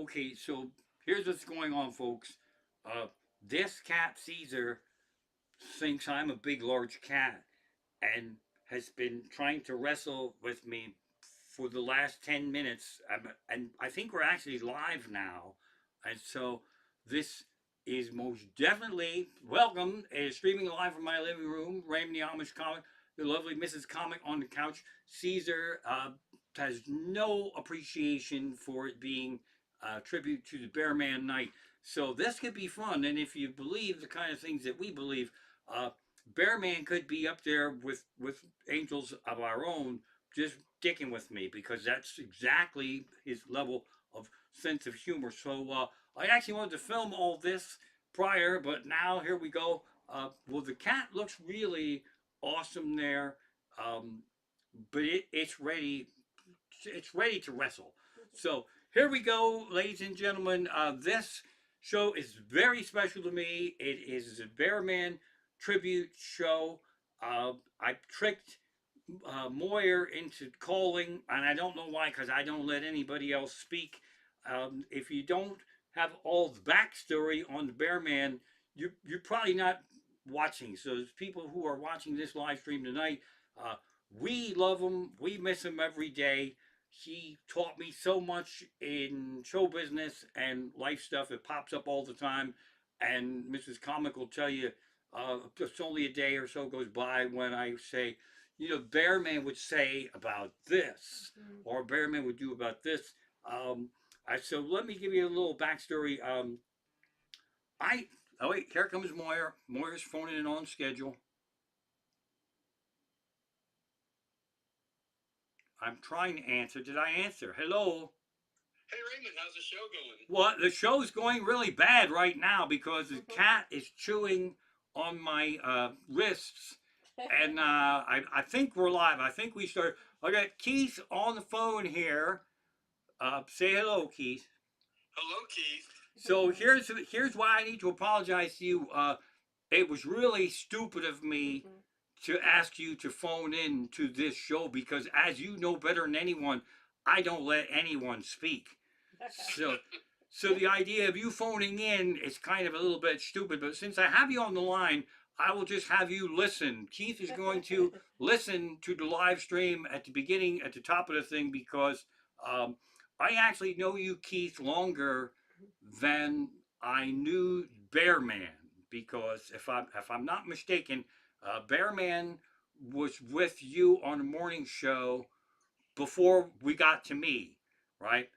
Okay, so here's what's going on, folks. Uh, this cat Caesar thinks I'm a big, large cat and has been trying to wrestle with me for the last 10 minutes. And I think we're actually live now. And so this is most definitely welcome. It is streaming live from my living room. Raymond the Amish Comic, the lovely Mrs. Comic on the couch. Caesar has no appreciation for it being a tribute to the Bearman night. So this could be fun. And if you believe the kind of things that we believe, Bearman could be up there with angels of our own, just dicking with me because that's exactly his level of sense of humor. So I actually wanted to film all this prior, but now here we go. Well, the cat looks really awesome there, um, but it's ready. It's ready to wrestle. So here we go, ladies and gentlemen. This show is very special to me. It is a Bearman tribute show. I tricked Moyer into calling, and I don't know why, because I don't let anybody else speak. If you don't have all the backstory on the Bearman, you're probably not watching. So there's people who are watching this live stream tonight. Uh, we love him. We miss him every day. He taught me so much in show business and life stuff. It pops up all the time. And Mrs. Comic will tell you just only a day or so goes by when I say, Bearman would say about this, or Bearman would do about this. So let me give you a little backstory. I oh wait, here comes Moyer. Moyer's phoning in on schedule. I'm trying to answer. Did I answer? Hello. Hey Raymond, how's the show going? Well, the show's going really bad right now because the cat is chewing on my wrists, and I think we're live. I think we start. I got Keith on the phone here. Say hello, Keith. Hello, Keith. So here's why I need to apologize to you. It was really stupid of me to ask you to phone in to this show because, as you know better than anyone, I don't let anyone speak. So, so the idea of you phoning in is kind of a little bit stupid. But since I have you on the line, I will just have you listen. Keith is going to listen to the live stream at the beginning, at the top of the thing, because I actually know you, Keith, longer than I knew Bearman. Because if I'm not mistaken, Bearman was with you on the morning show before we got to me, right?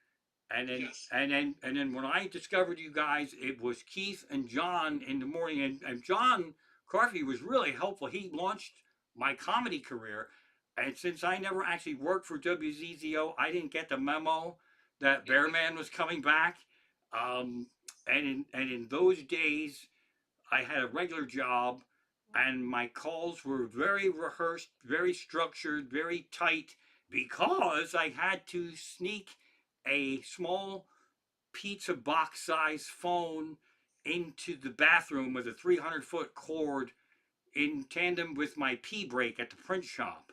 And then Yes. and then when I discovered you guys, it was Keith and John in the morning, and John Carvey was really helpful. He launched my comedy career, and since I never actually worked for WZZO, I didn't get the memo that Bearman was coming back. Um, and in those days, I had a regular job, and my calls were very rehearsed, very structured, very tight, because I had to sneak a small pizza box size phone into the bathroom with a 300-foot cord in tandem with my pee break at the print shop.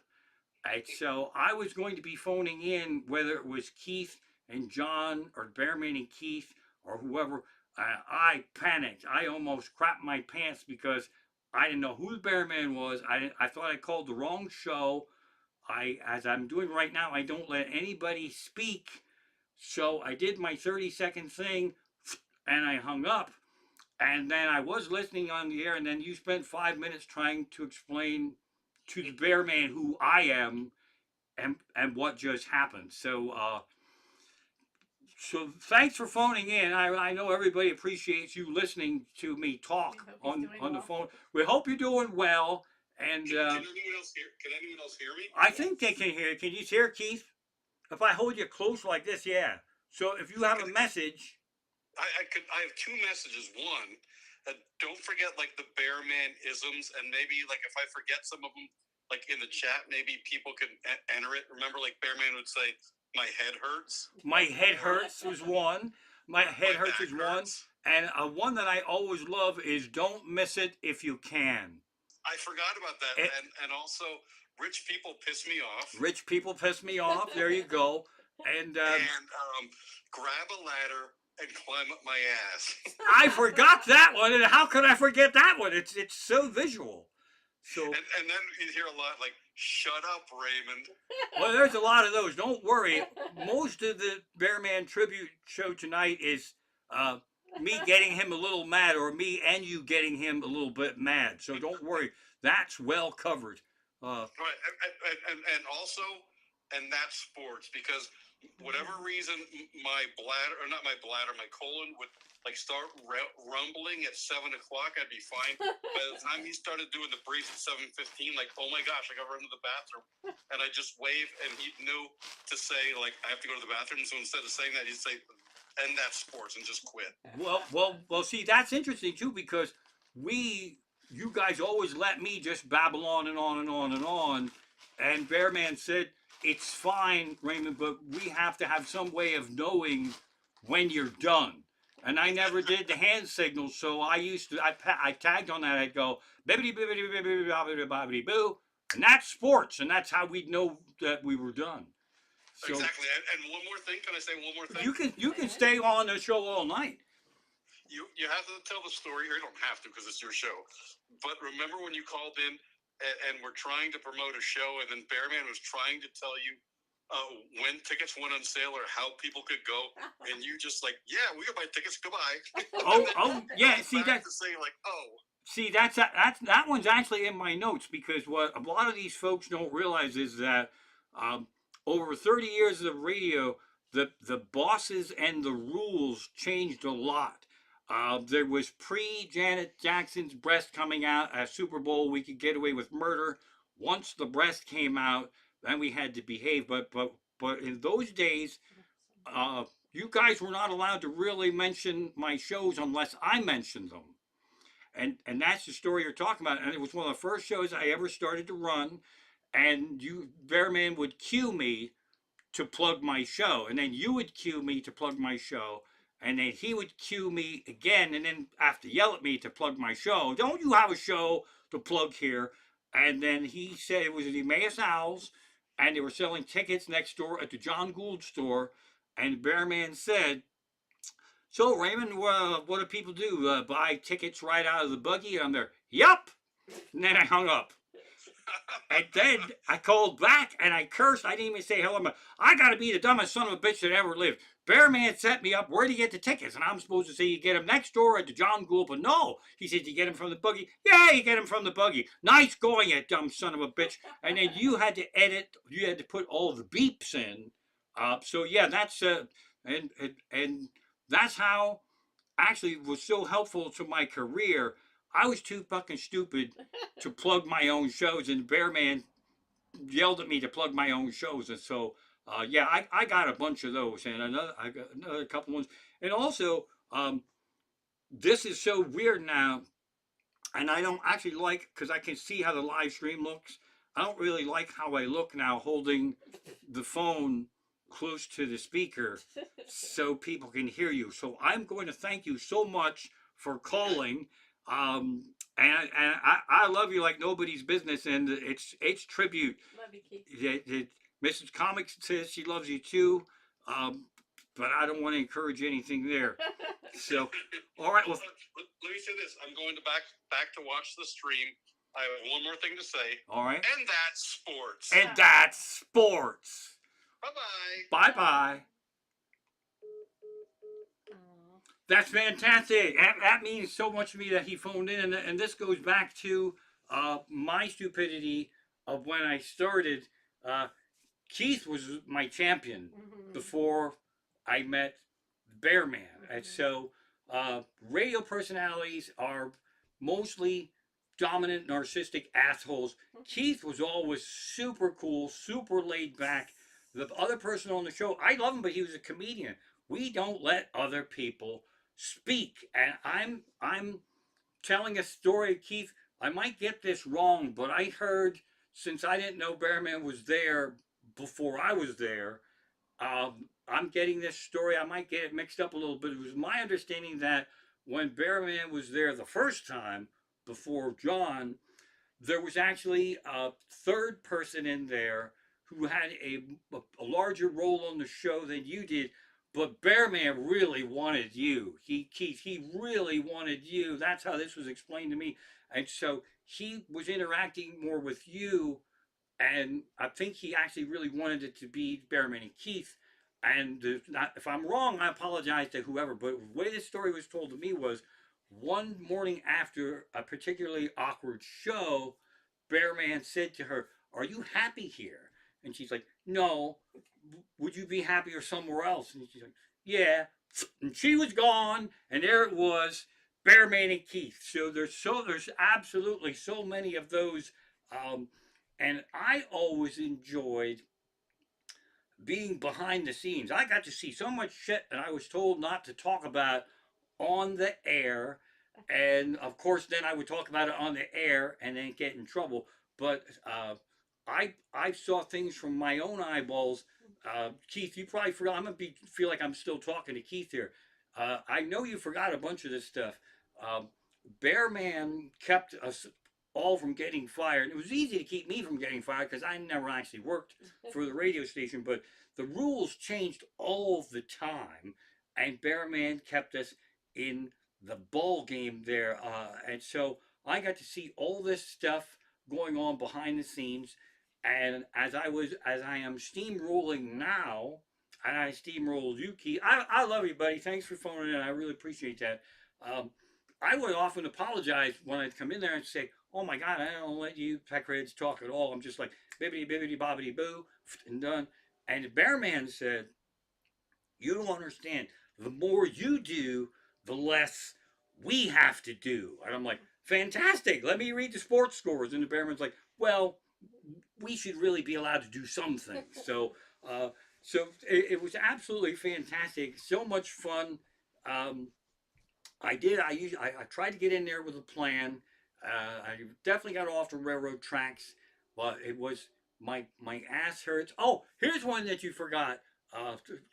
Right, so I was going to be phoning in whether it was Keith and John or Bearman and Keith or whoever. I panicked. I almost crapped my pants because I didn't know who the Bearman was. I thought I called the wrong show. As I'm doing right now, I don't let anybody speak. So I did my 30-second thing and I hung up. And then I was listening on the air, and then you spent 5 minutes trying to explain to the Bearman who I am and what just happened. So thanks for phoning in. I know everybody appreciates you listening to me talk on the phone. We hope you're doing well. And Can anyone else hear me? I think they can hear. Can you hear, Keith? If I hold you close like this, yeah. So if you have a message, I have two messages. One, don't forget like the Bearman isms, and maybe like if I forget some of them, like in the chat, maybe people can enter it. Remember, like Bearman would say, "My head hurts." my head hurts is one. My head My hurts back is one. hurts. And one that I always love is don't miss it if you can. I forgot about that, It, and also rich people piss me off. rich people piss me off. There you go. And And grab a ladder, and climb up my ass. I forgot that one, and how could I forget that one? It's so visual. So and then you hear a lot like, "Shut up, Raymond." well, there's a lot of those. Don't worry. Most of the Bearman tribute show tonight is me getting him a little mad, or me and you getting him a little bit mad. So don't worry. That's well covered. Right, and also, and that's sports because whatever reason my bladder, or not my bladder, my colon would like start rumbling at 7 o'clock. I'd be fine. By the time he started doing the briefs at 7:15, like, oh my gosh, I got to run to the bathroom, and I just wave, and he knew to say like, I have to go to the bathroom. So instead of saying that, he'd say, and that's sports, and just quit. Well. See, that's interesting too because you guys always let me just babble on and on and on and on, and Bearman said it's fine, Raymond, but we have to have some way of knowing when you're done. And I never did the hand signals, so I tagged on that. I'd go bibbidi bibbidi bibbidi bibbidi bibbidi boo, and that's sports, and that's how we'd know that we were done. So exactly. And one more thing, can I say one more thing? You can stay on the show all night. You have to tell the story, or you don't have to because it's your show. But remember when you called in and we're trying to promote a show, and then Bearman was trying to tell you when tickets went on sale or how people could go, and you just like, yeah, we can buy tickets. Goodbye. Yeah. See that to say like, oh. See that one's actually in my notes because what a lot of these folks don't realize is that over 30 years of radio, the bosses and the rules changed a lot. There was pre-Janet Jackson's breast coming out at Super Bowl. We could get away with murder. Once the breast came out, then we had to behave. But in those days, you guys were not allowed to really mention my shows unless I mentioned them. And that's the story you're talking about. And it was one of the first shows I ever started to run. And Bearman would cue me to plug my show, and then you would cue me to plug my show, and then he would cue me again, and then have to yell at me to plug my show. Don't you have a show to plug here? And then he said it was the Emmaus Owls, and they were selling tickets next door at the John Gould store. And Bearman said, "So Raymond, what do people do? Buy tickets right out of the buggy?" And I'm there, "Yup." And then I hung up. And then I called back and I cursed. I didn't even say hello. I got to be the dumbest son of a bitch that ever lived. Bearman set me up. Where do you get the tickets? And I'm supposed to say you get them next door at the John Gould. But no, he said you get them from the buggy. Yeah, you get them from the buggy. Nice going, you dumb son of a bitch. And then you had to edit. You had to put all the beeps in. So yeah, that's and that's how actually was so helpful to my career. I was too fucking stupid to plug my own shows, and Bearman yelled at me to plug my own shows, and so yeah, I got a bunch of those, and I got another couple ones, and also this is so weird now, and I don't actually like because I can see how the live stream looks. I don't really like how I look now holding the phone close to the speaker so people can hear you. So I'm going to thank you so much for calling. I love you like nobody's business, and it's tribute. Love you, Keith. Mrs. Comic says she loves you too, but I don't want to encourage anything there. So, all right. Well, let me say this: I'm going to back to watch the stream. I have one more thing to say. All right. And that's sports. And that's sports. Bye-bye. Bye-bye. That's fantastic. That means so much to me that he phoned in. And this goes back to my stupidity of when I started. Keith was my champion before I met Bearman. And so radio personalities are mostly dominant, narcissistic assholes. Keith was always super cool, super laid back. The other person on the show, I love him, but he was a comedian. We don't let other people speak. And I'm telling a story, Keith. I might get this wrong, but I heard, since I didn't know Bearman was there before I was there, I'm getting this story. I might get it mixed up a little bit. It was my understanding that when Bearman was there the first time, before John, there was actually a third person in there who had a larger role on the show than you did. but Bearman really wanted you. Keith, he really wanted you. That's how this was explained to me. And so he was interacting more with you, and I think he actually really wanted it to be Bearman and Keith. And not, if I'm wrong, I apologize to whoever. But the way this story was told to me was one morning after a particularly awkward show, Bearman said to her, "Are you happy here?" And she's like, "No. Would you be happier somewhere else?" And she's like, "Yeah." And she was gone, and there it was, Bearman and Keith. So there's absolutely so many of those. Um, and I always enjoyed being behind the scenes. I got to see so much shit that I was told not to talk about on the air. And of course, then I would talk about it on the air and then get in trouble. But I saw things from my own eyeballs. Keith, you probably forgot. I'm gonna feel like I'm still talking to Keith here. I know you forgot a bunch of this stuff. Um, Bearman kept us all from getting fired. It was easy to keep me from getting fired because I never actually worked for the radio station, but the rules changed all the time, and Bearman kept us in the ball game there. And so I got to see all this stuff going on behind the scenes. And as I am steamrolling now, and I steamrolled you, Keith. I love you, buddy. Thanks for phoning in. I really appreciate that. Um, I would often apologize when I'd come in there and say, "Oh my God, I don't let you peckerheads talk at all." I'm just like bibbity bibbity bobbity boo and done. And the Bearman said, "You don't understand. The more you do, the less we have to do." And I'm like, "Fantastic. Let me read the sports scores." And the Bearman's like, "Well, we should really be allowed to do some things." Uh, it was absolutely fantastic. So much fun. Um, I did. I tried to get in there with a plan. I definitely got off the railroad tracks, but it was my ass hurts. Oh, here's one that you forgot,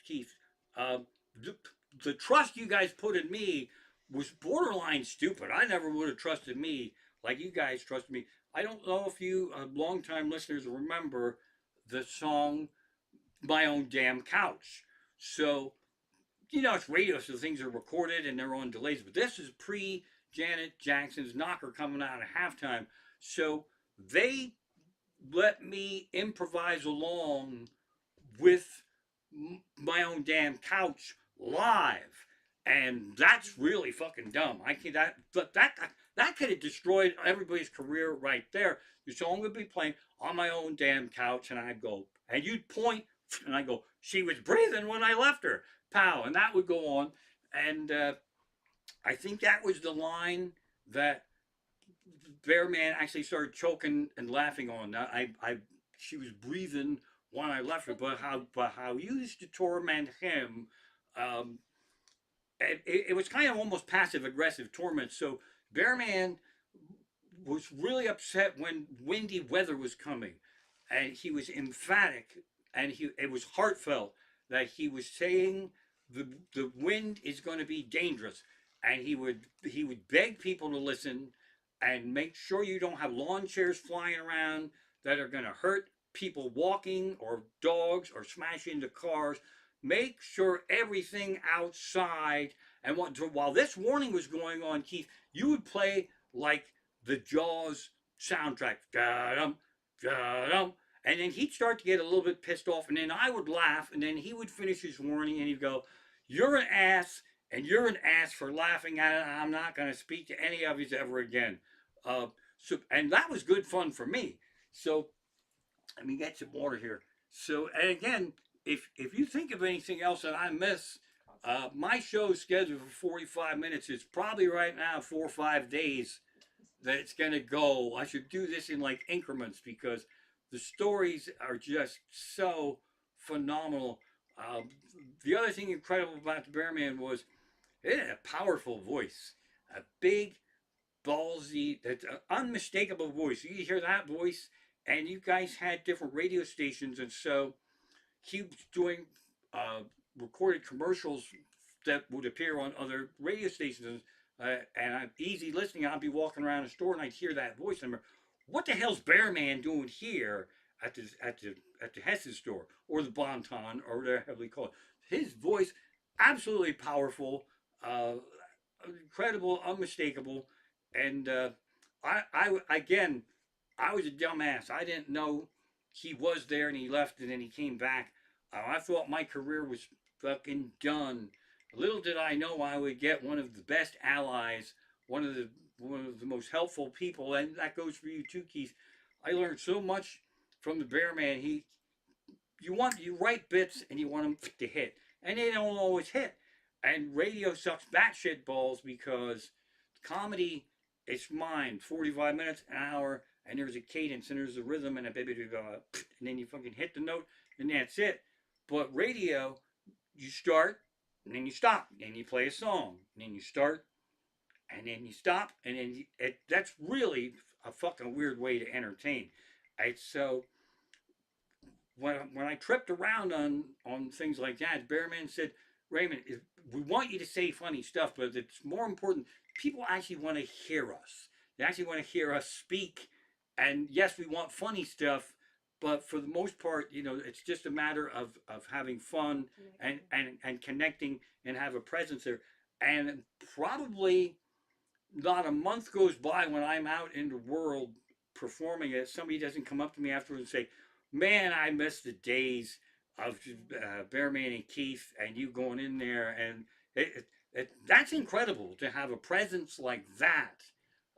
Keith. Uh, the, the trust you guys put in me was borderline stupid. I never would have trusted me like you guys trusted me. I don't know if you longtime listeners remember the song "My Own Damn Couch." So it's radio, so things are recorded and they're on delays. But this is pre Janet Jackson's knocker coming out at halftime. So they let me improvise along with my own damn couch live. And that's really fucking dumb. I can that could have destroyed everybody's career right there. The song would be playing on my own damn couch, and I'd go, and you'd point, and I go, "She was breathing when I left her." Pow, and that would go on. And I think that was the line that Bearman actually started choking and laughing on. She was breathing when I left her, but how you used to torment him, um, it was kind of almost passive aggressive torment. So Bearman was really upset when windy weather was coming, and he was emphatic, and it was heartfelt that he was saying the wind is going to be dangerous, and he would beg people to listen and make sure you don't have lawn chairs flying around that are going to hurt people walking or dogs or smash into cars. Make sure everything outside. And while this warning was going on, Keith, you would play like the Jaws soundtrack. Da-dum, da-dum. And then he'd start to get a little bit pissed off, and then I would laugh, and then he would finish his warning, and he'd go, "You're an ass, and you're an ass for laughing at it. I'm not going to speak to any of you ever again." And that was good fun for me. So let me get some water here. So, and again, if you think of anything else that I miss, my show is scheduled for 45 minutes. It's probably right now 4 or 5 days that it's going to go. I should do this in like increments because the stories are just so phenomenal. Um, the other thing incredible about the Bearman was it had a powerful voice, a big, ballsy, that's an unmistakable voice. You hear that voice, and you guys had different radio stations, and so he was doing uh, recorded commercials that would appear on other radio stations. And I'm easy listening. I'd be walking around a store and I'd hear that voice. And I'm like, what the hell's Bearman doing here at the Hess's store or the Bon Ton or whatever they call it? His voice absolutely powerful, uh, incredible, unmistakable, and again, I was a dumbass. I didn't know he was there and he left and then he came back. I thought my career was fucking done. Little did I know I would get one of the best allies, one of the one of the most helpful people, and that goes for you too, Keith. I learned so much from the Bearman. You write bits and you want them to hit, and they don't always hit. And radio sucks batshit balls because comedy, it's mine. 45 minutes, an hour, and there's a cadence and there's a rhythm and a baby to go, and then you fucking hit the note and that's it. But radio, you start and then you stop, and then you play a song, and then you start and then you stop, and then that's really a fucking weird way to entertain. Right? So when I tripped around on things like that, Bearman said, Raymond, we want you to say funny stuff, but it's more important. People actually want to hear us. They actually want to hear us speak. And yes, we want funny stuff, but for the most part, it's just a matter of having fun and connecting and have a presence there. And probably not a month goes by when I'm out in the world performing it, somebody doesn't come up to me afterwards and say, "Man, I miss the days of Bearman and Keith and you going in there." And that's incredible to have a presence like that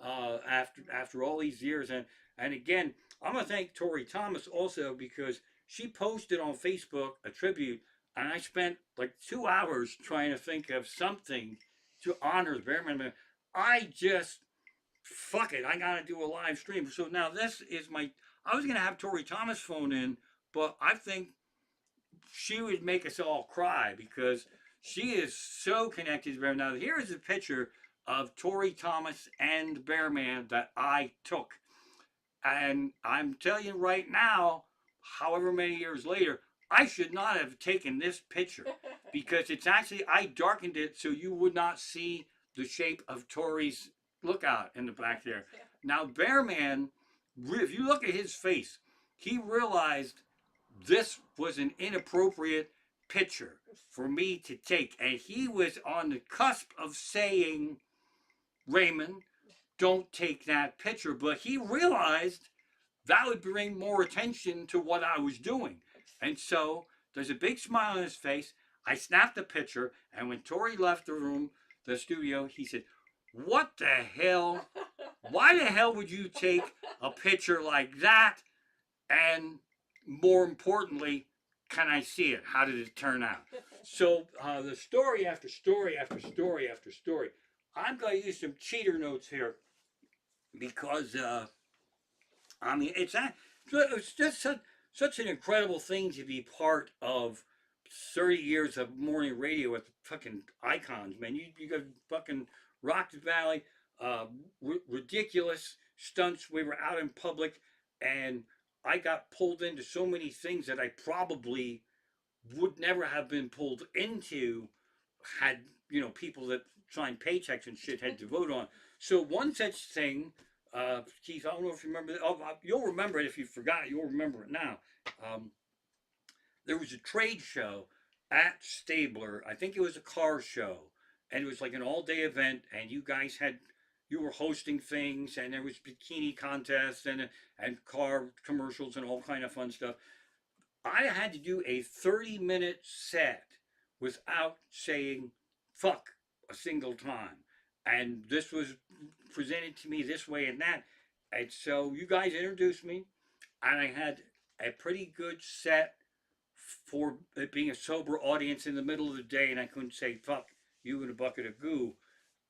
after all these years. And again, I'm gonna thank Tori Thomas also because she posted on Facebook a tribute, and I spent like 2 hours trying to think of something to honor the Bearman. I just fuck it. I gotta do a live stream. So now this is my. I was gonna have Tori Thomas phone in, but I think she would make us all cry because she is so connected to Bearman. Now here is a picture of Tori Thomas and Bearman that I took, and I'm telling you right now, however many years later, I should not have taken this picture because it's actually, I darkened it so you would not see the shape of Tori's lookout in the back there. Now, Bearman, if you look at his face, he realized this was an inappropriate picture for me to take. And he was on the cusp of saying, Raymond, don't take that picture. But he realized that would bring more attention to what I was doing. And so there's a big smile on his face. I snapped a picture, and when Tori left the room, the studio, he said, "What the hell? Why the hell would you take a picture like that? And more importantly, can I see it? How did it turn out?" So the story after story after story after story. I'm going to use some cheater notes here because I mean, it's just such an incredible thing to be part of 30 years of morning radio with fucking icons, man. You got fucking Rock the Valley, ridiculous stunts. We were out in public, and I got pulled into so many things that I probably would never have been pulled into had people that signed paychecks and shit had to vote on. So one such thing, Keith, I don't know if you remember. Oh, you'll remember it if you forgot. You'll remember it now. Um, there was a trade show at Stabler. I think it was a car show, and it was like an all-day event. And you were hosting things, and there was bikini contests and car commercials and all kind of fun stuff. I had to do a 30-minute set without saying fuck a single time. And this was presented to me this way and that. And so you guys introduced me, and I had a pretty good set for it being a sober audience in the middle of the day, and I couldn't say fuck you in a bucket of goo.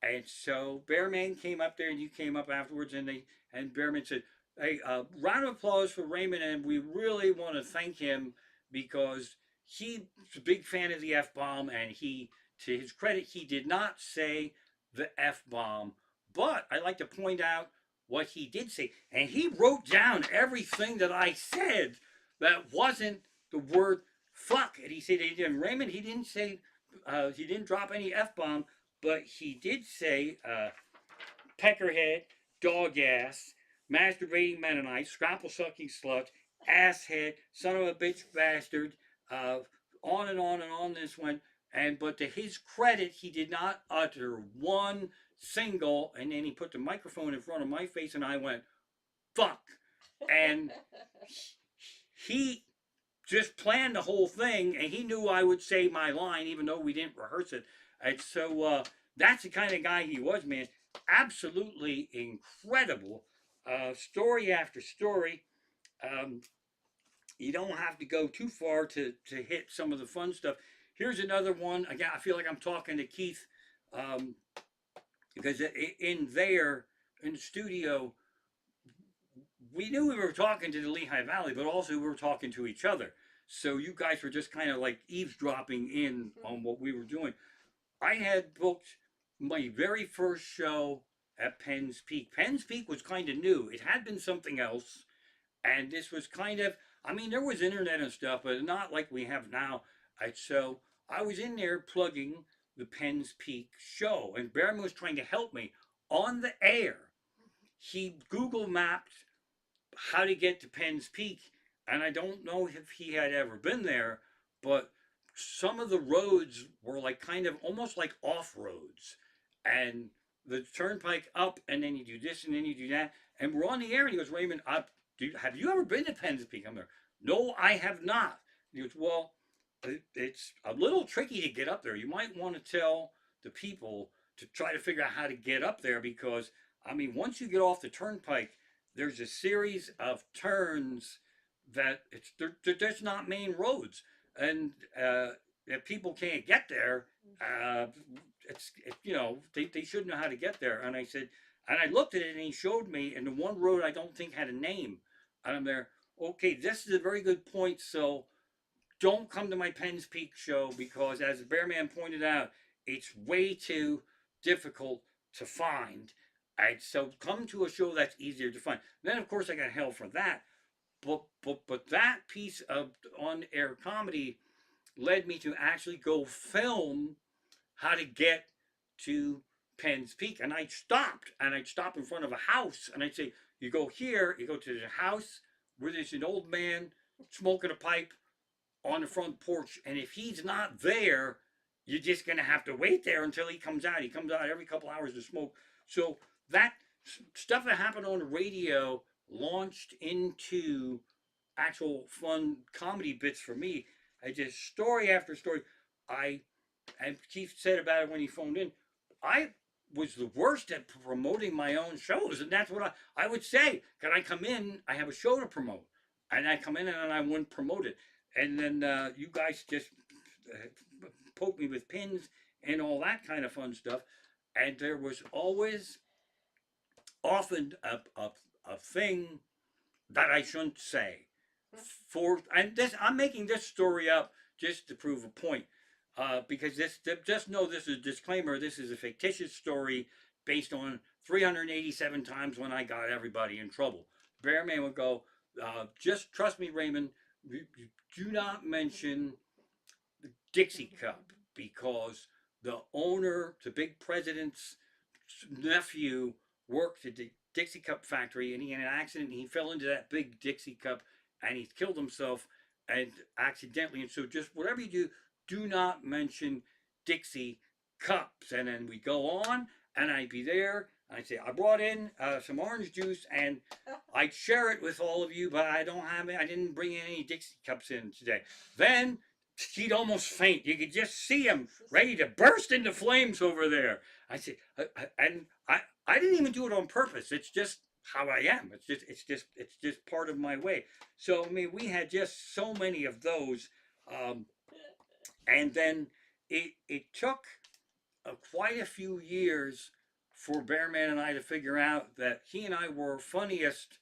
And so Bearman came up there, and you came up afterwards, and Bearman said, "Hey, round of applause for Raymond, and we really want to thank him because he's a big fan of the F bomb, and to his credit, he did not say the F bomb, but I'd like to point out what he did say, and he wrote down everything that I said that wasn't the word fuck." And he said, Raymond, he didn't say, he didn't drop any F bomb, but he did say peckerhead, dog ass, masturbating Mennonite, scrapple sucking slut, asshead, son of a bitch bastard, on and on and on this went. but to his credit, he did not utter one single. And then he put the microphone in front of my face, and I went, "Fuck!" And he just planned the whole thing, and he knew I would say my line, even though we didn't rehearse it. And so that's the kind of guy he was, man. Absolutely incredible. Story after story. Um, you don't have to go too far to hit some of the fun stuff. Here's another one. Again, I feel like I'm talking to Keith um, because in there in the studio, we knew we were talking to the Lehigh Valley, but also we were talking to each other. So you guys were just kind of like eavesdropping in on what we were doing. I had booked my very first show at Penn's Peak. Penn's Peak was kind of new. It had been something else, and this was kind of, I mean, there was internet and stuff, but not like we have now. So I was in there plugging the Penn's Peak show, and Bearman was trying to help me on the air. He Google mapped how to get to Penn's Peak, and I don't know if he had ever been there, but some of the roads were like kind of almost like off roads, and the turnpike up, and then you do this, and then you do that, and we're on the air, and he goes, "Raymond, have you ever been to Penn's Peak?" I'm there. "No, I have not." He goes, "Well, it's a little tricky to get up there. You might want to tell the people to try to figure out how to get up there because, I mean, once you get off the turnpike, there's a series of turns that they're just not main roads, and if people can't get there, uh, they should know how to get there." And I said, and I looked at it, and he showed me, and the one road I don't think had a name, and I'm there. Okay, this is a very good point. So don't come to my Penn's Peak show because, as Bearman pointed out, it's way too difficult to find. So come to a show that's easier to find. Then, of course, I got hell for that. But that piece of on-air comedy led me to actually go film how to get to Penn's Peak. And I'd stop in front of a house, and I'd say, "You go here, you go to the house where there's an old man smoking a pipe on the front porch, and if he's not there, you're just gonna have to wait there until he comes out. He comes out every couple hours to smoke." So that stuff that happened on the radio launched into actual fun comedy bits for me. I just story after story. I and Keith said about it when he phoned in. I was the worst at promoting my own shows, and that's what I would say. Can I come in? I have a show to promote, and I come in and I wouldn't promote it, and then you guys just poke me with pins and all that kind of fun stuff, and there was always often a thing that I shouldn't say. And this, I'm making this story up just to prove a point, because this just know this is a disclaimer. This is a fictitious story based on 387 times when I got everybody in trouble. Bearman would go, "Just trust me, Raymond. You do not mention the Dixie Cup because the owner, the big president's nephew, worked at the Dixie Cup factory, and he had an accident, and he fell into that big Dixie Cup, and he killed himself and accidentally. And so just whatever you do, do not mention Dixie Cups." And then we go on, and I'd be there, and I'd say, "I brought in some orange juice, and I'd share it with all of you, but I don't have it. I didn't bring any Dixie Cups in today." Then he'd almost faint. You could just see him ready to burst into flames over there. I said, and I didn't even do it on purpose. It's just how I am. It's just part of my way. So I mean, we had just so many of those, um, and then it took quite a few years for Bearman and I to figure out that he and I were funniest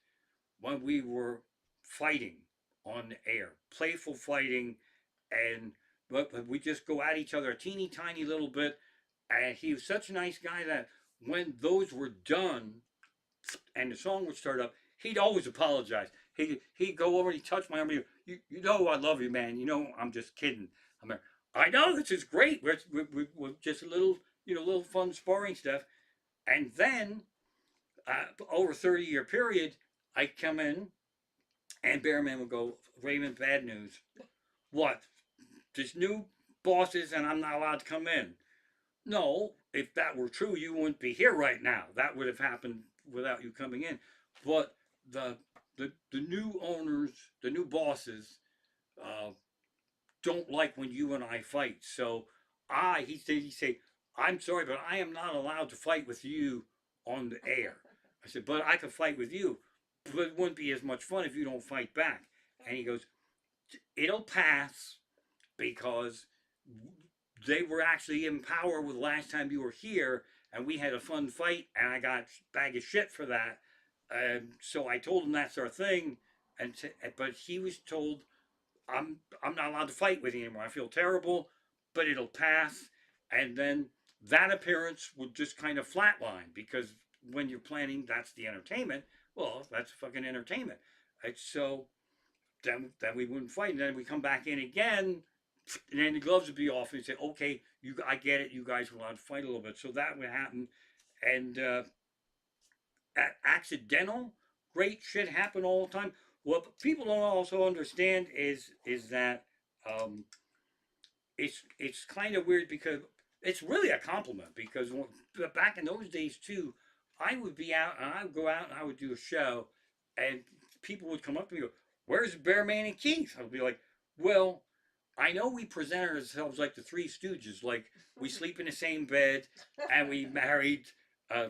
when we were fighting on the air, playful fighting, and but we just go at each other a teeny tiny little bit. And he was such a nice guy that when those were done and the song would start up, he'd always apologize. He'd go over and he'd touch my arm. You know I love you, man. You know I'm just kidding. I'm like, "I know this is great. We're just a little little fun sparring stuff." And then over a 30-year period, I come in and Bearman would go, "Raymond, bad news." "What? This new bosses and I'm not allowed to come in. No, if that were true, you wouldn't be here right now. That would have happened without you coming in. But the the new owners, the new bosses, uh, don't like when you and I fight. So he said, I'm sorry, but I am not allowed to fight with you on the air. I said, but I could fight with you, but it wouldn't be as much fun if you don't fight back. And he goes, it'll pass because they were actually in power with the last time you were here, and we had a fun fight, and I got a bag of shit for that. So I told him that's our thing, but he was told I'm not allowed to fight with you anymore. I feel terrible, but it'll pass. And then that appearance would just kind of flatline because when you're planning, that's the entertainment. Well, that's fucking entertainment. And so then we wouldn't fight, and then we come back in again, and then the gloves would be off, and he'd say, "Okay, I get it. You guys were allowed to fight a little bit." So that would happen, and accidental great shit happen all the time. What people don't also understand is that um, it's kind of weird because it's really a compliment because back in those days too, I would be out and I would go out and I would do a show, and people would come up to me and go, "Where's Bearman and Keith?" I would be like, "Well, I know we presented ourselves like the Three Stooges, like we sleep in the same bed and we married uh,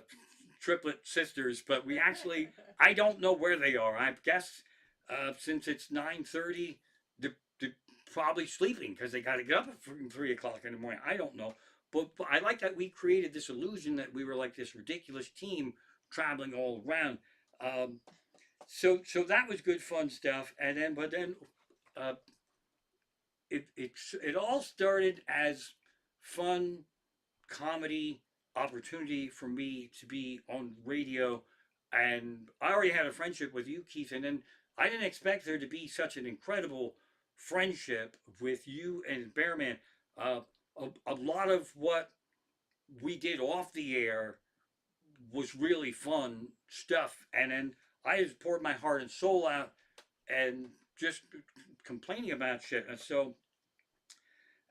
triplet sisters, but we actually I don't know where they are. I guess since it's 9:30, they're probably sleeping because they got to get up at 3 o'clock in the morning. I don't know, but I like that we created this illusion that we were like this ridiculous team traveling all around. Um, so that was good fun stuff, and then uh, it all started as fun comedy opportunity for me to be on radio, and I already had a friendship with you, Keith, and then I didn't expect there to be such an incredible friendship with you and Bearman. Uh, a lot of what we did off the air was really fun stuff, and then I just poured my heart and soul out and just complaining about shit. And so,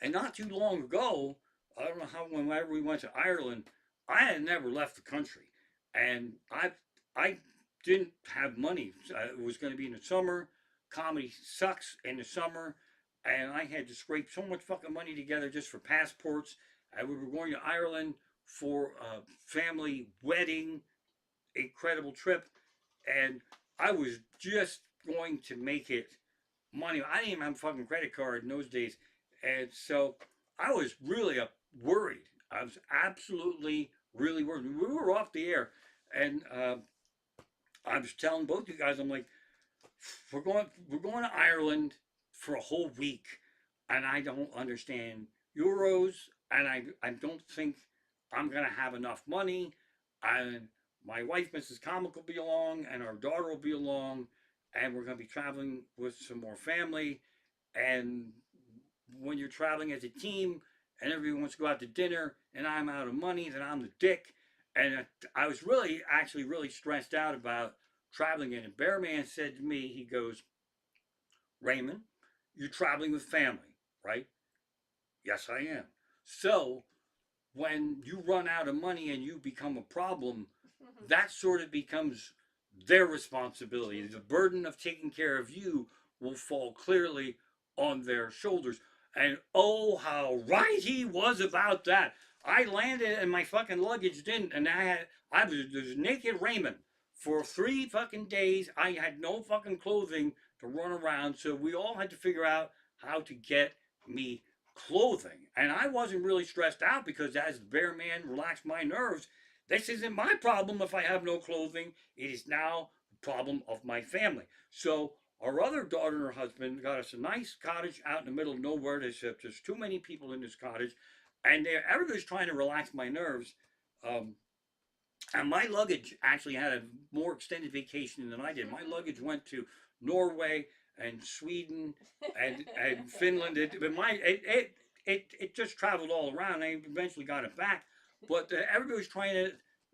and not too long ago, I don't know how, whenever we went to Ireland, I had never left the country, and I didn't have money. It was going to be in the summer. Comedy sucks in the summer, and I had to scrape so much fucking money together just for passports. And we were going to Ireland for a family wedding, incredible trip, and I was just going to make it money. I didn't even have a fucking credit card in those days, and so I was really worried. I was absolutely really worried. We were off the air, and I was telling both you guys, I'm like, we're going to Ireland for a whole week, and I don't understand euros, and I don't think I'm gonna have enough money, and my wife, Mrs. Comic, will be along, and our daughter will be along, and we're gonna be traveling with some more family, and when you're traveling as a team and everyone wants to go out to dinner and I'm out of money, then I'm the dick. And I was really, actually, really stressed out about traveling. And Bearman said to me, he goes, Raymond, you're traveling with family, right? Yes, I am. So when you run out of money and you become a problem, that sort of becomes their responsibility. The burden of taking care of you will fall clearly on their shoulders. And oh, how right he was about that. I landed and my fucking luggage didn't, and I was naked Raymond for 3 fucking days. I had no fucking clothing to run around, so we all had to figure out how to get me clothing. And I wasn't really stressed out because as the Bearman relaxed my nerves, this isn't my problem if I have no clothing. It is now the problem of my family. So our other daughter and her husband got us a nice cottage out in the middle of nowhere. There's too many people in this cottage, and everybody's trying to relax my nerves. Um, and my luggage actually had a more extended vacation than I did. My luggage went to Norway and Sweden and Finland. It just traveled all around. I eventually got it back, but everybody was trying to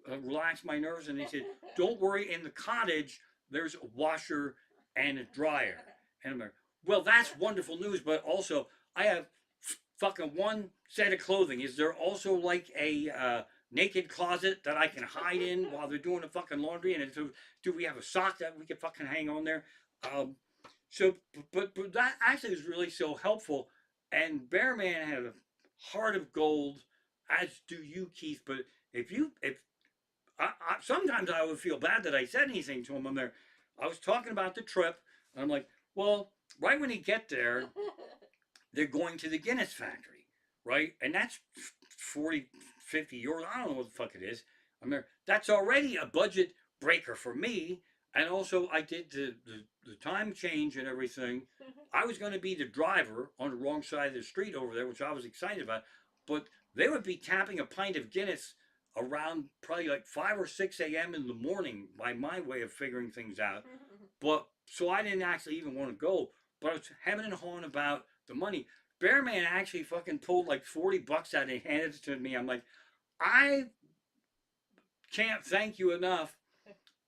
relax my nerves, and they said, "Don't worry. In the cottage, there's a washer and a dryer." And I'm like, "Well, that's wonderful news, but also I have fucking one set of clothing? Is there also like a naked closet that I can hide in while they're doing the fucking laundry? And do we have a sock that we can fucking hang on there? Um, so, but that actually was really so helpful. And Bearman had a heart of gold, as do you, Keith. But if sometimes I would feel bad that I said anything to him on there. I was talking about the trip, and I'm like, well, right when he get there, they're going to the Guinness factory, right? And that's 40, 50 euros. I don't know what the fuck it is. I mean, that's already a budget breaker for me. And also, I did the time change and everything. I was going to be the driver on the wrong side of the street over there, which I was excited about. But they would be tapping a pint of Guinness around probably like 5 or 6 a.m. in the morning by my way of figuring things out. But so I didn't actually even want to go. But I was hemming and hawing about the money. Bearman actually fucking pulled like $40 out and handed it to me. I'm like, I can't thank you enough,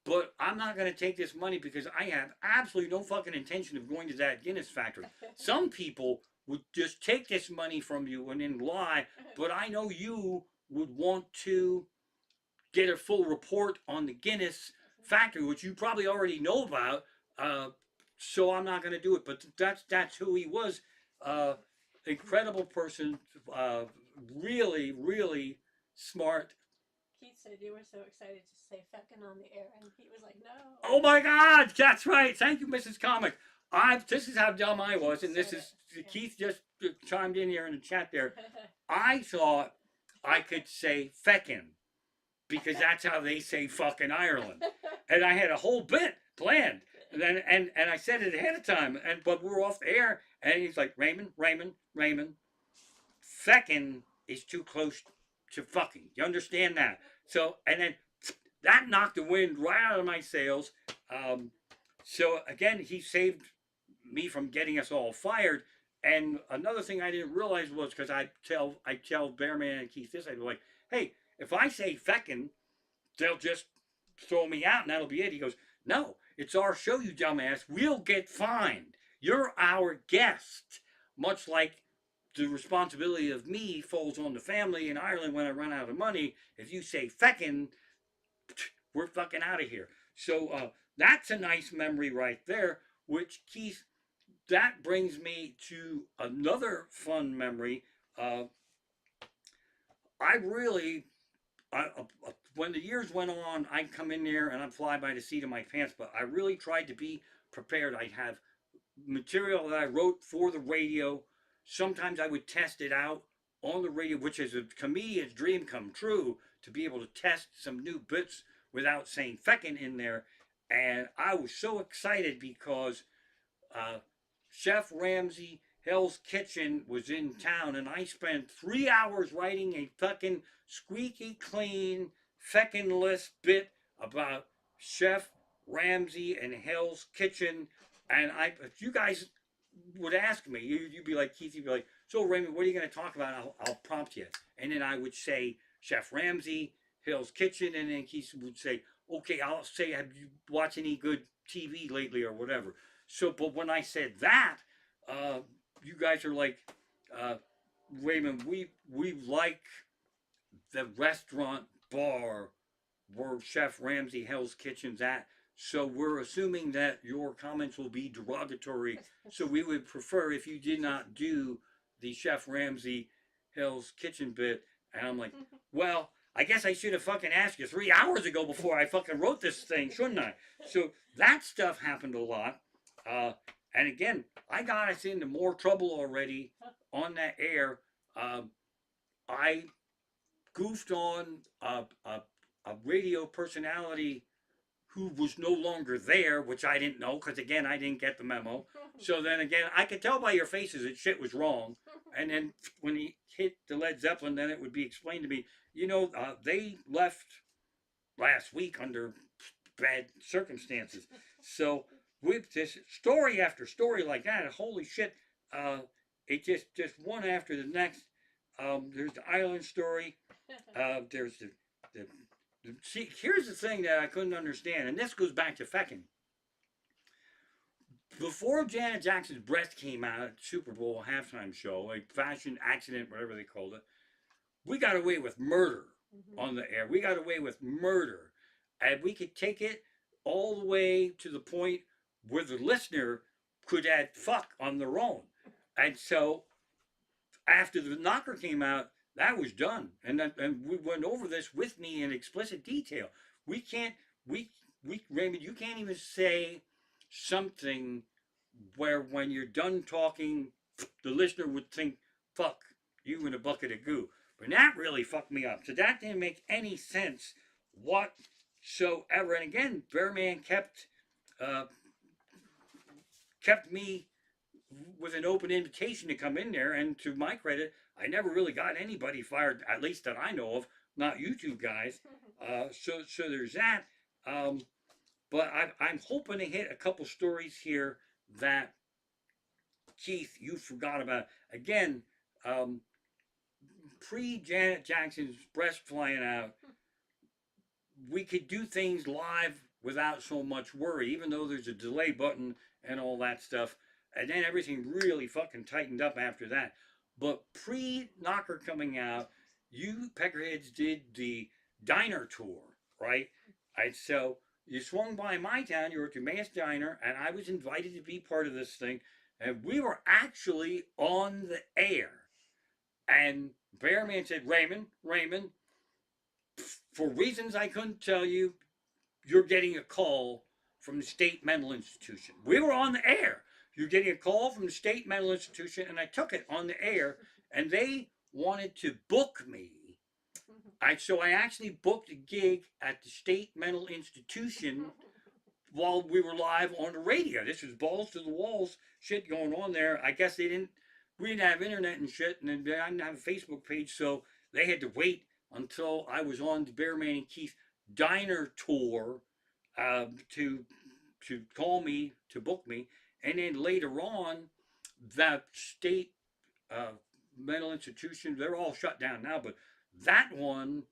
but I'm not going to take this money because I have absolutely no fucking intention of going to that Guinness factory. Some people would just take this money from you and then lie, but I know you would want to get a full report on the Guinness factory, which you probably already know about. Uh, so I'm not going to do it. But that's who he was. Uh, Incredible person. Really, really smart. Keith said you were so excited to say feckin' on the air, and he was like, "No." Oh my God, that's right. Thank you, Mrs. Comic. This is how dumb I was, and this is Keith just chimed in here in the chat there. I thought I could say feckin' because that's how they say fuck in Ireland. And I had a whole bit planned. And I said it ahead of time. But we were off the air, and he's like, Raymond, feckin' is too close to fucking. You understand that? So, and then that knocked the wind right out of my sails. So again, he saved me from getting us all fired. And another thing I didn't realize was because I tell Bearman and Keith this, I'd be like, hey, if I say feckin', they'll just throw me out and that'll be it. He goes, no, it's our show, you dumbass. We'll get fined. You're our guest. Much like the responsibility of me falls on the family in Ireland when I run out of money. If you say feckin', we're fucking out of here. So that's a nice memory right there, which Keith, that brings me to another fun memory. I really, when the years went on, I'd come in there and I'd fly by the seat of my pants, but I really tried to be prepared. I'd have material that I wrote for the radio. Sometimes I would test it out on the radio, which is a comedian's dream come true, to be able to test some new bits without saying feckin' in there. And I was so excited because uh, Chef Ramsay Hell's Kitchen was in town, and I spent 3 hours writing a fucking squeaky clean, feckin' bit about Chef Ramsay and Hell's Kitchen. And if you guys would ask me, you'd be like, Keith, you'd be like, so Raymond, what are you going to talk about? I'll prompt you. And then I would say Chef Ramsay, Hell's Kitchen, and then Keith would say, okay, I'll say, have you watched any good TV lately or whatever? So, but when I said that, you guys are like, Raymond, we like the restaurant bar where Chef Ramsay Hell's Kitchen's at. So we're assuming that your comments will be derogatory. So we would prefer if you did not do the Chef Ramsay Hell's Kitchen bit. And I'm like, well, I guess I should have fucking asked you 3 hours ago before I fucking wrote this thing, shouldn't I? So that stuff happened a lot. And again, I got us into more trouble already on that air. I goofed on a radio personality who was no longer there, which I didn't know because again I didn't get the memo. So then again, I could tell by your faces that shit was wrong. And then when he hit the Led Zeppelin, then it would be explained to me. They left last week under bad circumstances. So with this story after story like that, holy shit, it just one after the next. There's the island story. There's the see, here's the thing that I couldn't understand, and this goes back to feckin'. before Janet Jackson's breast came out at Super Bowl halftime show, like fashion accident, whatever they called it, we got away with murder on the air. We got away with murder. And we could take it all the way to the point where the listener could add fuck on their own. And so after the knocker came out, that was done. And we went over this with me in explicit detail. We can't, Raymond, you can't even say something where when you're done talking, the listener would think, fuck you in a bucket of goo. But that really fucked me up. So that didn't make any sense whatsoever. And again, Bearman uh, kept me with an open invitation to come in there. And to my credit, I never really got anybody fired, at least that I know of, not you two guys. So there's that. Um, but I'm hoping to hit a couple stories here that Keith, you forgot about. Again, pre Janet Jackson's breast flying out, we could do things live without so much worry, even though there's a delay button and all that stuff. And then everything really fucking tightened up after that. But pre Knocker coming out, you Peckerheads did the diner tour, right? So you swung by my town, you were at your Mass Diner, and I was invited to be part of this thing. And we were actually on the air. And Bearman said, Raymond, for reasons I couldn't tell you, you're getting a call from the state mental institution. We were on the air. You're getting a call from the state mental institution, and I took it on the air, and they wanted to book me. So I actually booked a gig at the state mental institution while we were live on the radio. This was balls to the walls shit going on there. I guess we didn't have internet and shit, and I didn't have a Facebook page, so they had to wait until I was on the Bearman and Keith Diner tour to call me, to book me. And then later on, that state mental institution, they're all shut down now, but that one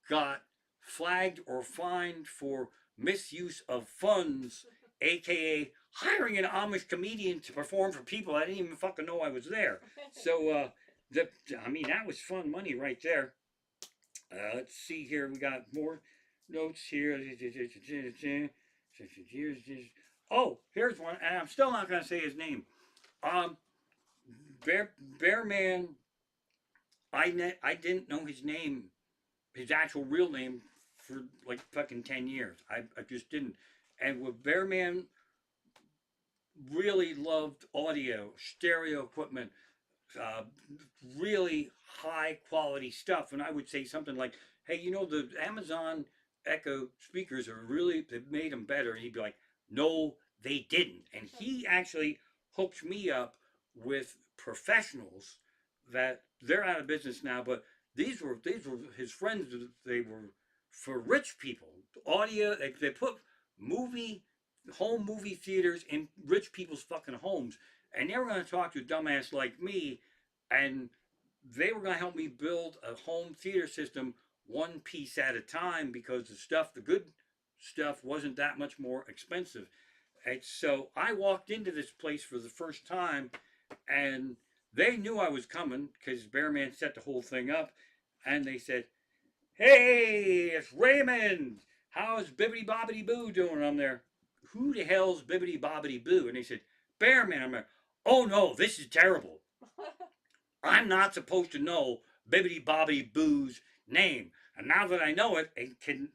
got flagged or fined for misuse of funds, aka hiring an Amish comedian to perform for people I didn't even fucking know I was there. So, that was fun money right there. Let's see here. We got more notes here. Oh, here's one, and I'm still not going to say his name. Um, Bearman. I didn't know his name, his actual real name, for like fucking 10 years. I just didn't. And with Bearman, really loved audio, stereo equipment, uh, really high quality stuff. And I would say something like, hey, the Amazon Echo speakers they've made them better. And he'd be like, no, they didn't. And he actually hooked me up with professionals that they're out of business now, but these were his friends. They were for rich people. Audio, they put home movie theaters in rich people's fucking homes, and they were going to talk to a dumbass like me, and they were going to help me build a home theater system one piece at a time, because the good stuff wasn't that much more expensive. And so I walked into this place for the first time, and they knew I was coming because Bearman set the whole thing up, and they said, hey, it's Raymond. How's Bibbidi Bobbidi Boo doing? I'm there. Who the hell's Bibbidi Bobbidi Boo? And they said, Bearman. I'm there. Oh no, this is terrible. I'm not supposed to know Bibbidi Bobbidi Boo's name. And now that I know it, it can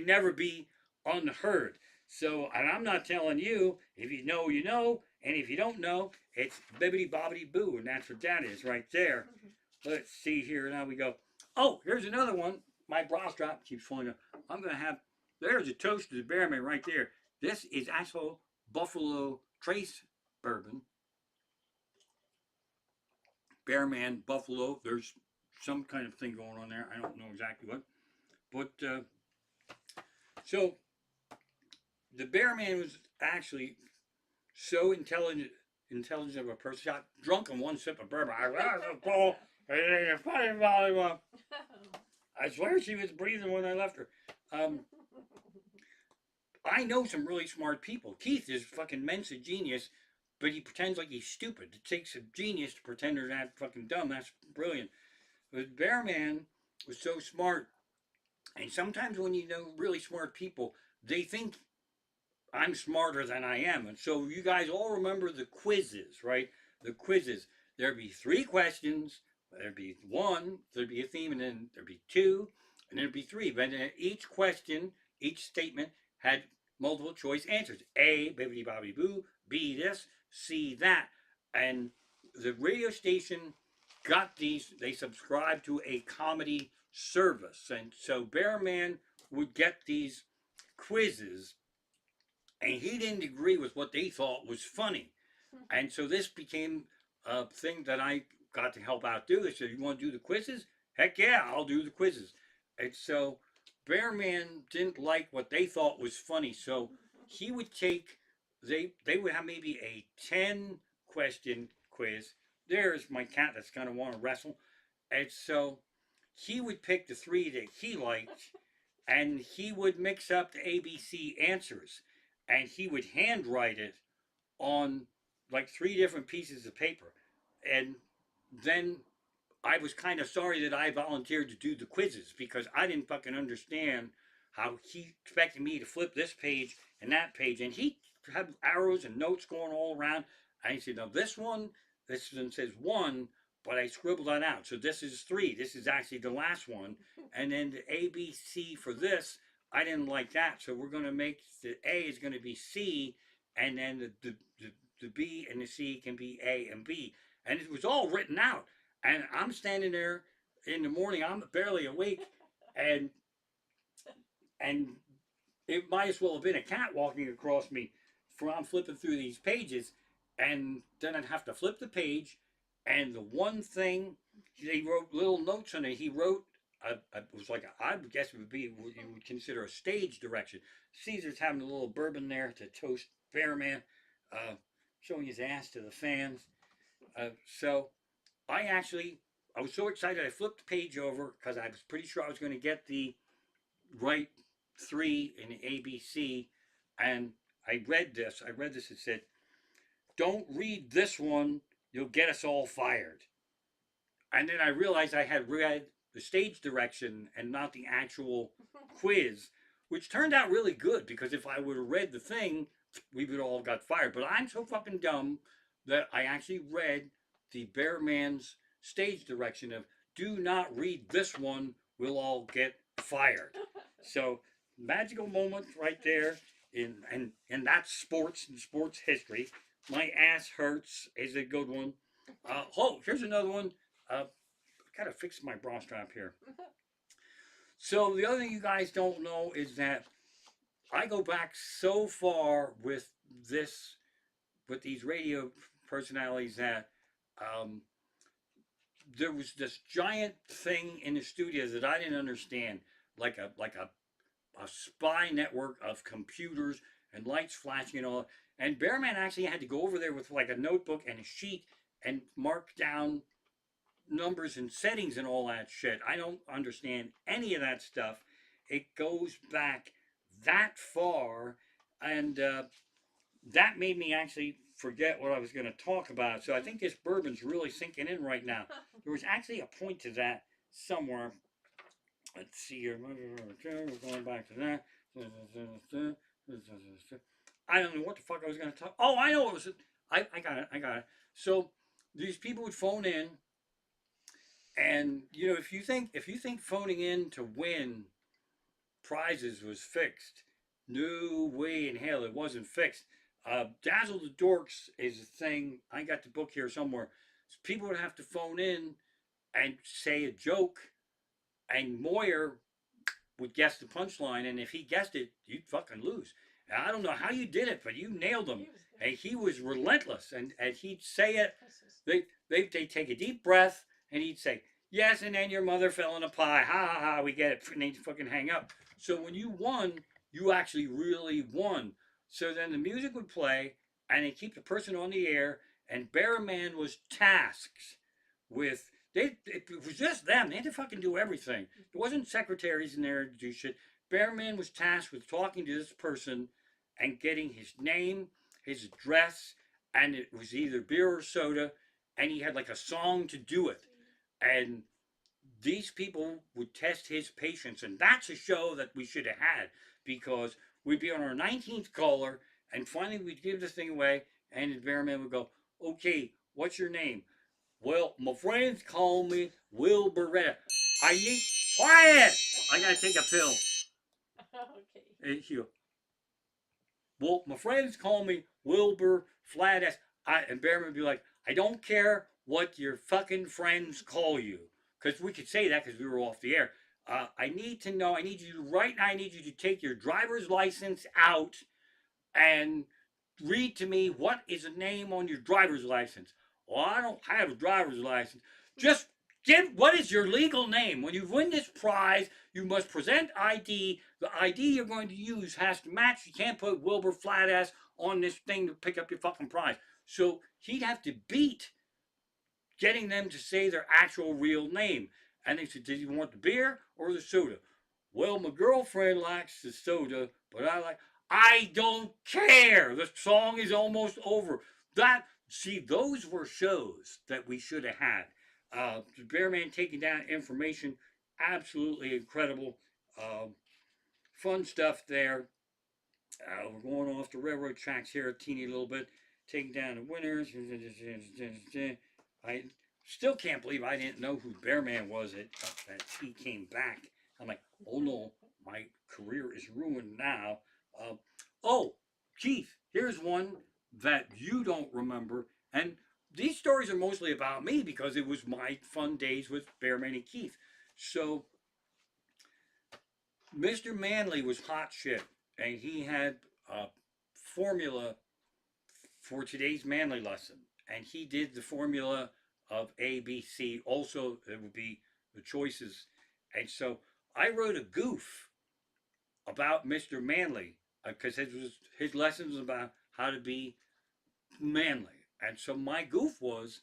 never be unheard. So, and I'm not telling you. If you know, you know. And if you don't know, it's Bibbidi Bobbidi Boo. And that's what that is right there. Let's see here. Now we go. Oh, here's another one. My bra strap keeps falling up. I'm going to have, there's a toast to the Bearman right there. This is actual Buffalo Trace bourbon. Bearman, Buffalo. There's some kind of thing going on there. I don't know exactly what. But, so, the Bearman was actually so intelligent of a person. Got drunk on one sip of bourbon. I swear she was breathing when I left her. I know some really smart people. Keith is fucking Mensa genius, but he pretends like he's stupid. It takes a genius to pretend they're not fucking dumb. That's brilliant. But Bearman was so smart, and sometimes when you know really smart people, they think I'm smarter than I am. And so you guys all remember the quizzes, right? The quizzes. There'd be three questions. There'd be one. There'd be a theme, and then there'd be two, and then there'd be three. But then each question, each statement had multiple choice answers. A, bibbidi bobbidi boo. B, this. C, that. And the radio station got these. They subscribed to a comedy service, and so Bearman would get these quizzes, and he didn't agree with what they thought was funny. And so this became a thing that I got to help out do. They said, "You want to do the quizzes? Heck yeah, I'll do the quizzes." And so Bearman didn't like what they thought was funny, so he would take they would have maybe a 10 question quiz. There's my cat that's gonna want to wrestle, and so he would pick the three that he liked, and he would mix up the ABC answers, and he would handwrite it on like three different pieces of paper. And then I was kind of sorry that I volunteered to do the quizzes because I didn't fucking understand how he expected me to flip this page and that page. And he had arrows and notes going all around. And he said, "Now this one says one, but I scribbled that out. So this is three. This is actually the last one. And then the ABC for this, I didn't like that. So we're going to make the A is going to be C, and then the B and the C can be A and B." And it was all written out. And I'm standing there in the morning, I'm barely awake, and and it might as well have been a cat walking across me. For I'm flipping through these pages, and then I'd have to flip the page, and the one thing he wrote little notes on it. He wrote it was like I would guess it would be what you would consider a stage direction. Caesar's having a little bourbon there to toast Bearman, uh, showing his ass to the fans. So I was so excited I flipped the page over because I was pretty sure I was going to get the right three in ABC, and I read this. It said, "Don't read this one. You'll get us all fired." And then I realized I had read the stage direction and not the actual quiz, which turned out really good because if I would have read the thing, we would all got fired. But I'm so fucking dumb that I actually read the Bearman's stage direction of "Do not read this one, we'll all get fired." So magical moment right there in that sports and sports history. My ass hurts is a good one. Oh, here's another one. Gotta fix my bra strap here. So the other thing you guys don't know is that I go back so far this with these radio personalities that um, there was this giant thing in the studio that I didn't understand, like a spy network of computers and lights flashing and all. And Bearman actually had to go over there with like a notebook and a sheet and mark down numbers and settings and all that shit. I don't understand any of that stuff. It goes back that far, and that made me actually forget what I was going to talk about. So I think this bourbon's really sinking in right now. There was actually a point to that somewhere. Let's see here. We're going back to that. I don't know what the fuck I was going to talk. Oh, I know it was. I got it. I got it. So these people would phone in, and you know, if you think phoning in to win prizes was fixed, no way in hell it wasn't fixed. Dazzle the Dorks is a thing. I got the book here somewhere. So people would have to phone in and say a joke, and Moyer would guess the punchline, and if he guessed it, you'd fucking lose. And I don't know how you did it, but you nailed him. And he was relentless, and he'd say it. They take a deep breath, and he'd say, "Yes," and then your mother fell in a pie. Ha ha ha, we get it. And they'd fucking hang up. So when you won, you actually really won. So then the music would play, and they'd keep the person on the air, and Bearman was tasked with it was just them. They had to fucking do everything. There wasn't secretaries in there to do shit. Bearman was tasked with talking to this person and getting his name, his address, and it was either beer or soda, and he had like a song to do it. And these people would test his patience, and that's a show that we should have had because we'd be on our 19th caller, and finally we'd give the thing away, and the Bearman would go, "Okay, what's your name?" "Well, my friends call me Will Beretta." "I need quiet. I gotta take a pill." Okay. Here. "Well, my friends call me Wilbur Flatass." And Bearman would be like, "I don't care what your fucking friends call you." Because we could say that because we were off the air. I need to know, I need you to, right now, I need you to take your driver's license out and read to me what is the name on your driver's license. "Well, I don't have a driver's license." "Just give, what is your legal name? When you win this prize, you must present ID. The ID you're going to use has to match. You can't put Wilbur Flatass on this thing to pick up your fucking prize." So he'd have to beat getting them to say their actual real name. And they said, "Did you want the beer or the soda?" "Well, my girlfriend likes the soda, but I like." "I don't care. The song is almost over." That, see, those were shows that we should have had. The Bearman taking down information, absolutely incredible. Fun stuff there. We're going off the railroad tracks here a teeny little bit, taking down the winners. I still can't believe I didn't know who Bearman was that he came back. I'm like, oh no, my career is ruined now. Uh, oh, Keith, here's one that you don't remember. And these stories are mostly about me because it was my fun days with Bearman and Keith. So Mr. Manley was hot shit, and he had a formula for today's Manley lesson, and he did the formula of A, B, C. Also, it would be the choices, and so I wrote a goof about Mr. Manley because his lessons about how to be manly, and so my goof was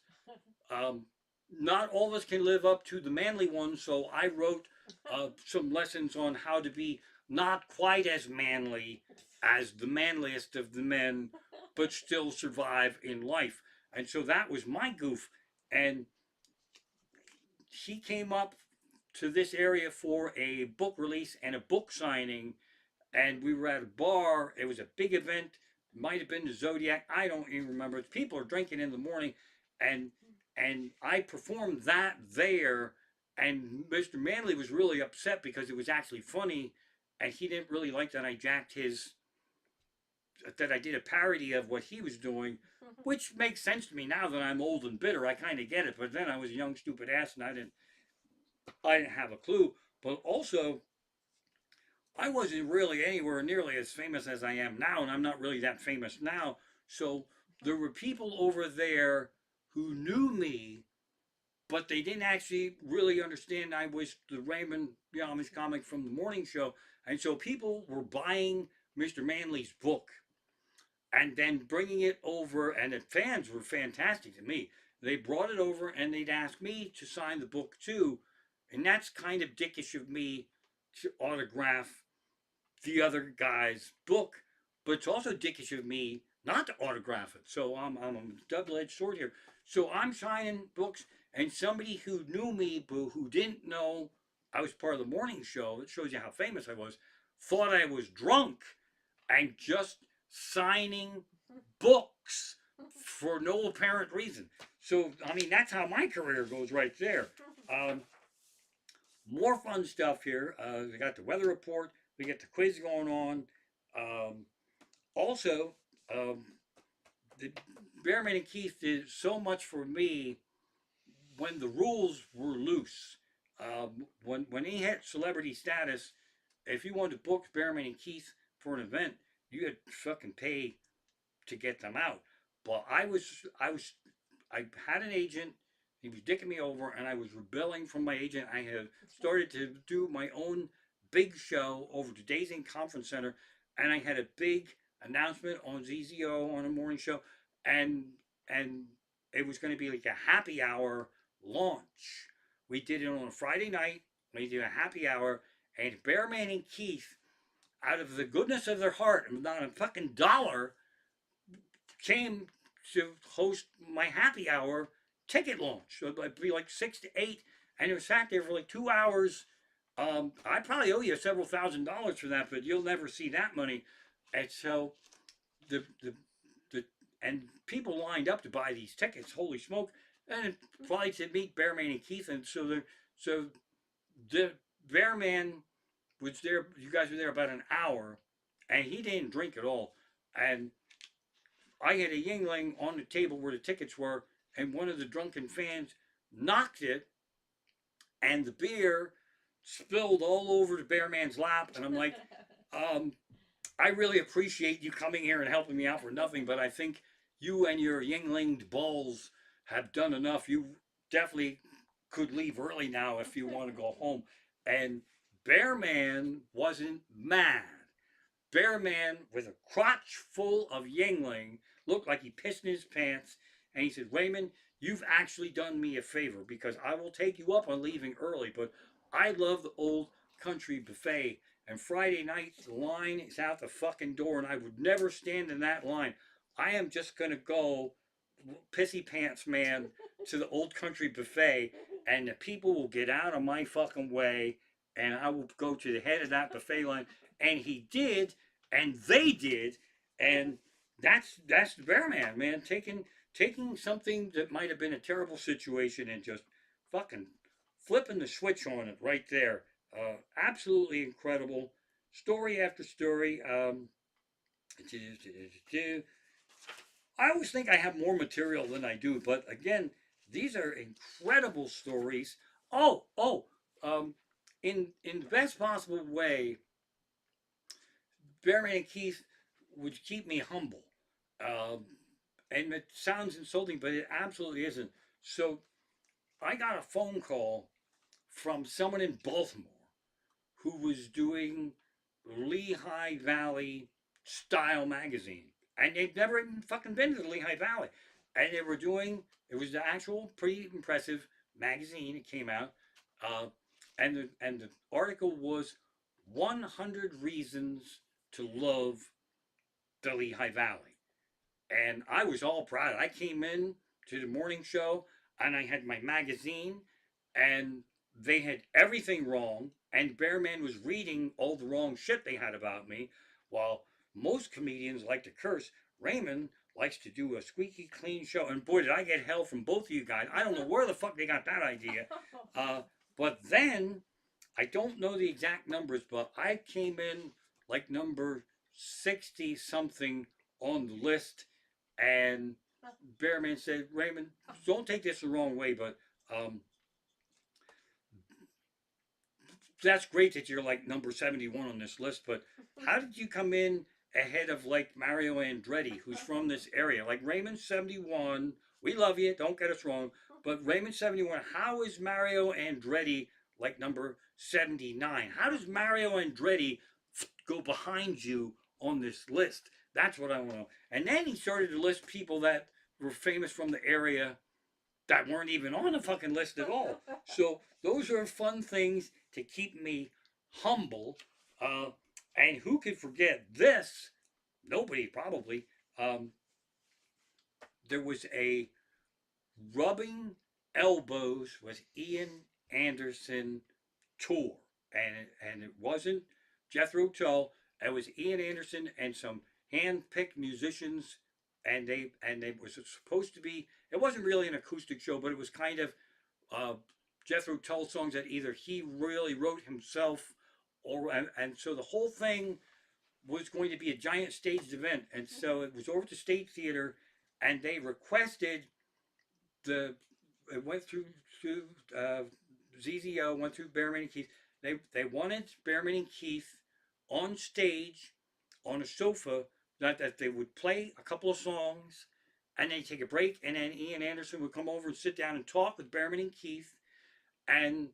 um, not all of us can live up to the manly one, so I wrote some lessons on how to be not quite as manly as the manliest of the men, but still survive in life. And so that was my goof. And he came up to this area for a book release and a book signing, and we were at a bar. It was a big event. It might have been the Zodiac. I don't even remember. People are drinking in the morning, and I performed that there. And Mr. Manley was really upset because it was actually funny, and he didn't really like that I jacked his that I did a parody of what he was doing, which makes sense to me now that I'm old and bitter. I kind of get it, but then I was a young stupid ass and I didn't have a clue. But also, I wasn't really anywhere nearly as famous as I am now, and I'm not really that famous now. So there were people over there who knew me, but they didn't actually really understand I was the Raymond Amish comic from the morning show. And so people were buying Mr. Manley's book and then bringing it over, and the fans were fantastic to me. They brought it over and they'd ask me to sign the book too. And that's kind of dickish of me to autograph the other guy's book, but it's also dickish of me not to autograph it. So I'm a double-edged sword here. So I'm signing books, and somebody who knew me but who didn't know I was part of the morning show, it shows you how famous I was, thought I was drunk and just signing books for no apparent reason. So I mean that's how my career goes right there. More fun stuff here. We got the weather report. We get the quiz going on. Um, also, the Bearman and Keith did so much for me when the rules were loose. When he hit celebrity status, if you wanted to book Bearman and Keith for an event, you had to fucking pay to get them out. But I had an agent. He was dicking me over, and I was rebelling from my agent. I had started to do my own big show over to Days Inn Conference Center, and I had a big announcement on ZZO on a morning show, and and it was going to be like a happy hour launch. We did it on a Friday night. We did a happy hour, and Bearman and Keith out of the goodness of their heart, and not a fucking dollar, came to host my happy hour ticket launch. So it'd be like 6 to 8, and it was sat there for like 2 hours. I probably owe you several $1,000s for that, but you'll never see that money. And so the and people lined up to buy these tickets. Holy smoke! And probably to meet Bearman and Keith, and so the Bearman was there. You guys were there about an hour, and he didn't drink at all. And I had a Yingling on the table where the tickets were, and one of the drunken fans knocked it, and the beer spilled all over the Bearman's lap. And I'm like, um, I really appreciate you coming here and helping me out for nothing, but I think you and your Yinglinged balls have done enough. You definitely could leave early now if you want to go home. And Bearman wasn't mad. Bearman, with a crotch full of Yingling, looked like he pissed in his pants. And he said, Raymond, you've actually done me a favor because I will take you up on leaving early, but I love the old country buffet. And Friday night, the line is out the fucking door, and I would never stand in that line. I am just going to go, pissy pants man, to the old country buffet, and the people will get out of my fucking way, and I will go to the head of that buffet line. And he did, and they did, and that's the Bearman, man, taking something that might have been a terrible situation and just fucking flipping the switch on it right there. Absolutely incredible. Story after story. I always think I have more material than I do, but again, these are incredible stories. Oh, oh, um, in the best possible way, Bearman and Keith would keep me humble. Um, and it sounds insulting, but it absolutely isn't. So I got a phone call from someone in Baltimore who was doing Lehigh Valley Style magazine. And they'd never even fucking been to the Lehigh Valley. And they were doing, it was the actual pretty impressive magazine. It came out. Uh, and the article was 100 Reasons to Love the Lehigh Valley. And I was all proud. I came in to the morning show and I had my magazine, and they had everything wrong. And Bearman was reading all the wrong shit they had about me. While most comedians like to curse, Raymond likes to do a squeaky clean show. And boy, did I get hell from both of you guys. I don't know where the fuck they got that idea. But then, I don't know the exact numbers, but I came in like number 60 something on the list. And Bearman said, Raymond, don't take this the wrong way, but that's great that you're like number 71 on this list, but how did you come in ahead of like Mario Andretti, who's from this area? Like Raymond 71, we love you, don't get us wrong, but Raymond 71, how is Mario Andretti like number 79? How does Mario Andretti go behind you on this list? That's what I want to know. And then he started to list people that were famous from the area that weren't even on the fucking list at all. So those are fun things to keep me humble. And who could forget this? Nobody probably. There was a rubbing elbows with Ian Anderson tour, and it wasn't Jethro Tull. It was Ian Anderson and some hand-picked musicians, and they was supposed to be. It wasn't really an acoustic show, but it was kind of Jethro Tull songs that either he really wrote himself, or and so the whole thing was going to be a giant staged event, and so it was over at the State Theater, and they requested the it went through ZZO, went through Bearman and Keith. They wanted Bearman and Keith on stage on a sofa that they would play a couple of songs and then take a break, and then Ian Anderson would come over and sit down and talk with Bearman and Keith, and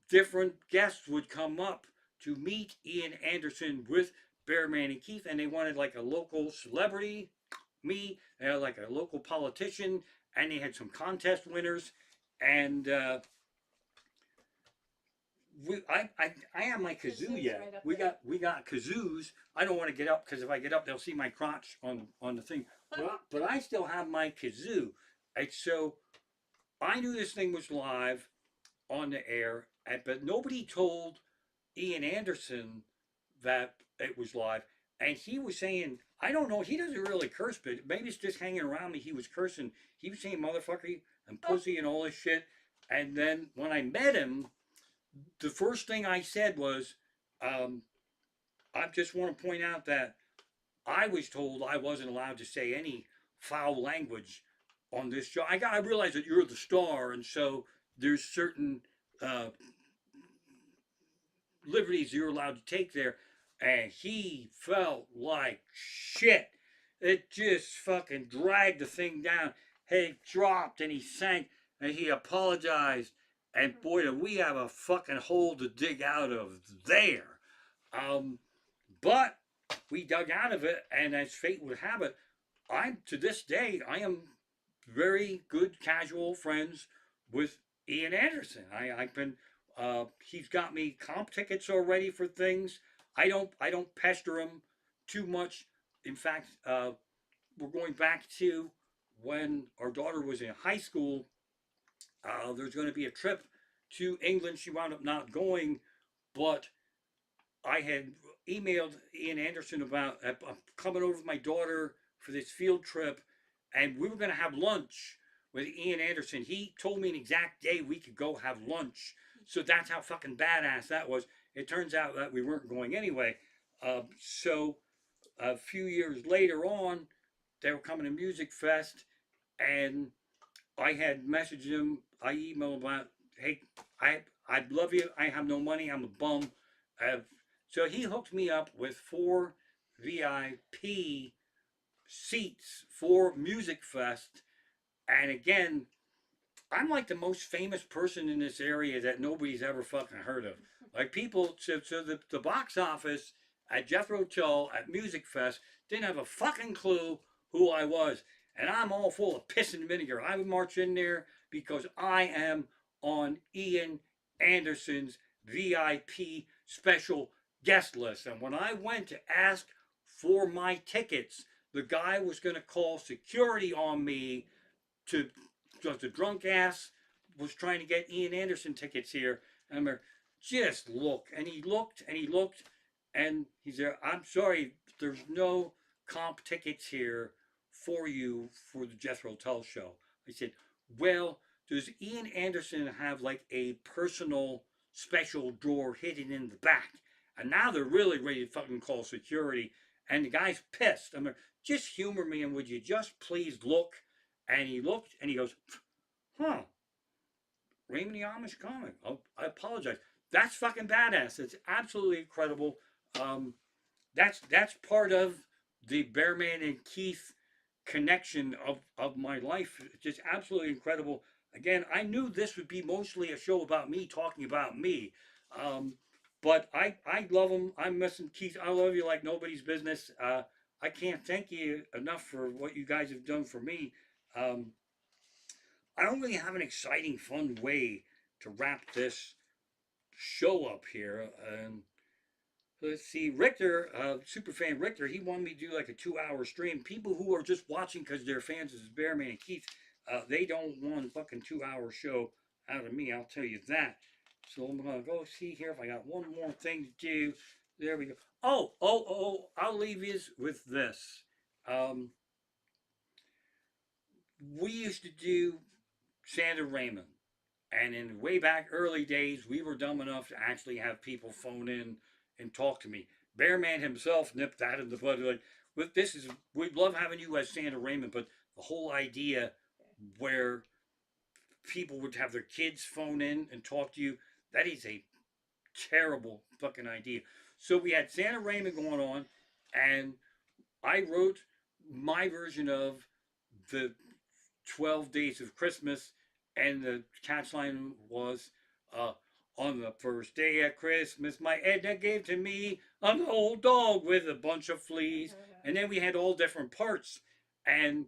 different guests would come up to meet Ian Anderson with Bearman and Keith, and they wanted like a local celebrity, me, like a local politician, and they had some contest winners, and I have my kazoo Kazoo's yet. right up we there. got kazoos. I don't want to get up because if I get up, they'll see my crotch on the thing. But I still have my kazoo. And so I knew this thing was live on the air, but nobody told Ian Anderson that it was live. And he was saying, I don't know, he doesn't really curse, but maybe it's just hanging around me. He was cursing. He was saying motherfucker and pussy and all this shit. And then when I met him, the first thing I said was, um, I just want to point out that I was told I wasn't allowed to say any foul language on this show. I realize that you're the star, and so there's certain uh, liberties you're allowed to take there. And he felt like shit. It just fucking dragged the thing down. He dropped and he sank and he apologized. And boy, did we have a fucking hole to dig out of there. Um, but we dug out of it, and as fate would have it, I'm to this day I am very good casual friends with Ian Anderson. I've been he's got me comp tickets already for things. I don't pester him too much. In fact, we're going back to when our daughter was in high school. There's going to be a trip to England. She wound up not going, but I had emailed Ian Anderson about coming over with my daughter for this field trip, and we were going to have lunch with Ian Anderson. He told me an exact day we could go have lunch. So that's how fucking badass that was. It turns out that we weren't going anyway. So a few years later on, they were coming to Music Fest, and I had messaged him. I emailed about, hey, I love you. I have no money. I'm a bum. Uh, so he hooked me up with 4 VIP seats for Music Fest. And again, I'm like the most famous person in this area that nobody's ever fucking heard of. Like people, so the box office at Jethro Tull at Music Fest didn't have a fucking clue who I was. And I'm all full of piss and vinegar. I would march in there because I am on Ian Anderson's VIP special guest list. And when I went to ask for my tickets, the guy was going to call security on me to because the drunk ass was trying to get Ian Anderson tickets here. And I'm like, just look. And he looked and he looked and he said, I'm sorry, there's no comp tickets here for you for the Jethro Tull show. I said, well, does Ian Anderson have like a personal special drawer hidden in the back? And now they're really ready to fucking call security. And the guy's pissed. I'm like, just humor me and would you just please look? And he looked and he goes, huh, Raymond the Amish comic. Oh, I apologize. That's fucking badass. It's absolutely incredible. Um, that's part of the Bearman and Keith connection of my life. It's just absolutely incredible. Again, I knew this would be mostly a show about me talking about me. Um, but I love him. I'm missing Keith. I love you like nobody's business. I can't thank you enough for what you guys have done for me. Um, I don't really have an exciting, fun way to wrap this show up here. Let's see, Richter, superfan Richter, he wanted me to do like a 2 hour stream. People who are just watching because they're fans of Bearman and Keith, they don't want a fucking 2 hour show out of me, I'll tell you that. So I'm gonna go see here if I got one more thing to do. There we go. I'll leave you with this. Um, we used to do Sandra Raymond. And in way back early days, we were dumb enough to actually have people phone in and talk to me. Bearman himself nipped that in the bud. Like, with this is we'd love having you as Santa Raymond, but the whole idea where people would have their kids phone in and talk to you, that is a terrible fucking idea. So we had Santa Raymond going on, and I wrote my version of the 12 Days of Christmas, and the catchline was, uh, on the first day of Christmas, my Edna gave to me an old dog with a bunch of fleas. And then we had all different parts. And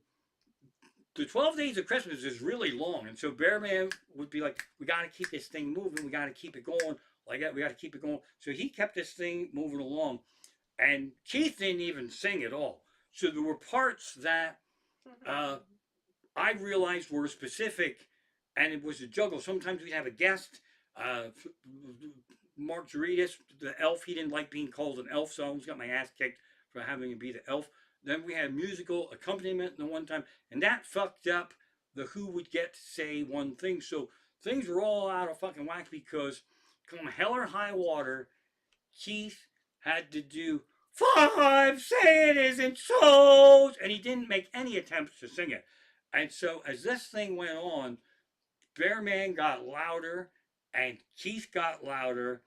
the 12 Days of Christmas is really long. And so Bearman would be like, we got to keep this thing moving. We got to keep it going. like that. We got to keep it going. So he kept this thing moving along, and Keith didn't even sing at all. So there were parts that uh, I realized were specific, and it was a juggle. Sometimes we'd have a guest. Uh, Mark Zaritas, the elf, he didn't like being called an elf, so I almost got my ass kicked for having to be the elf. Then we had musical accompaniment the one time, and that fucked up the who would get to say one thing. So things were all out of fucking whack because come hell or high water, Keith had to do five say it isn't so, and he didn't make any attempts to sing it. And so as this thing went on, Bearman got louder and Keith got louder,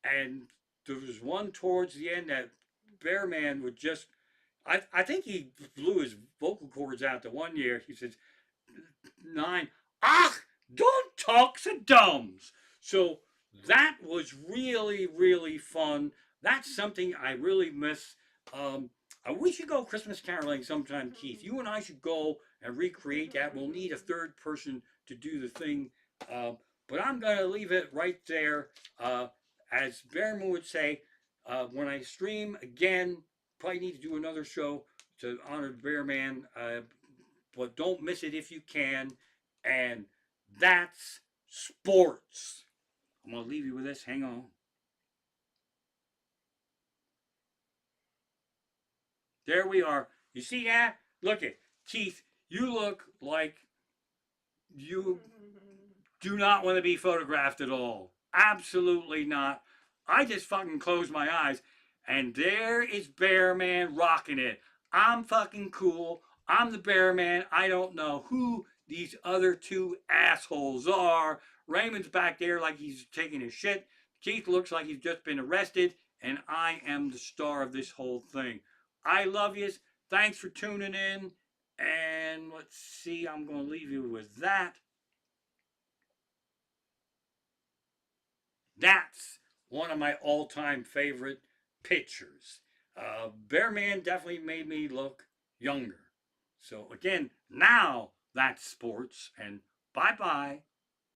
and there was one towards the end that Bearman would just I think he blew his vocal cords out the one year. He says, nine, ach, don't talk so dumbs. So that was really, really fun. That's something I really miss. Um, we should go Christmas caroling sometime, Keith. You and I should go and recreate that. We'll need a third person to do the thing. But I'm going to leave it right there. As Bearman would say, when I stream again, probably need to do another show to honor Bearman. But don't miss it if you can. And that's sports. I'm going to leave you with this. Hang on. There we are. You see that? Look at Keith. You look like you do not want to be photographed at all. Absolutely not. I just fucking closed my eyes and there is Bearman rocking it. I'm fucking cool. I'm the Bearman. I don't know who these other two assholes are. Raymond's back there like he's taking a shit. Keith looks like he's just been arrested. And I am the star of this whole thing. I love yous. Thanks for tuning in. And let's see, I'm going to leave you with that. That's one of my all-time favorite pictures. Bearman definitely made me look younger. So again, now that's sports, and bye-bye.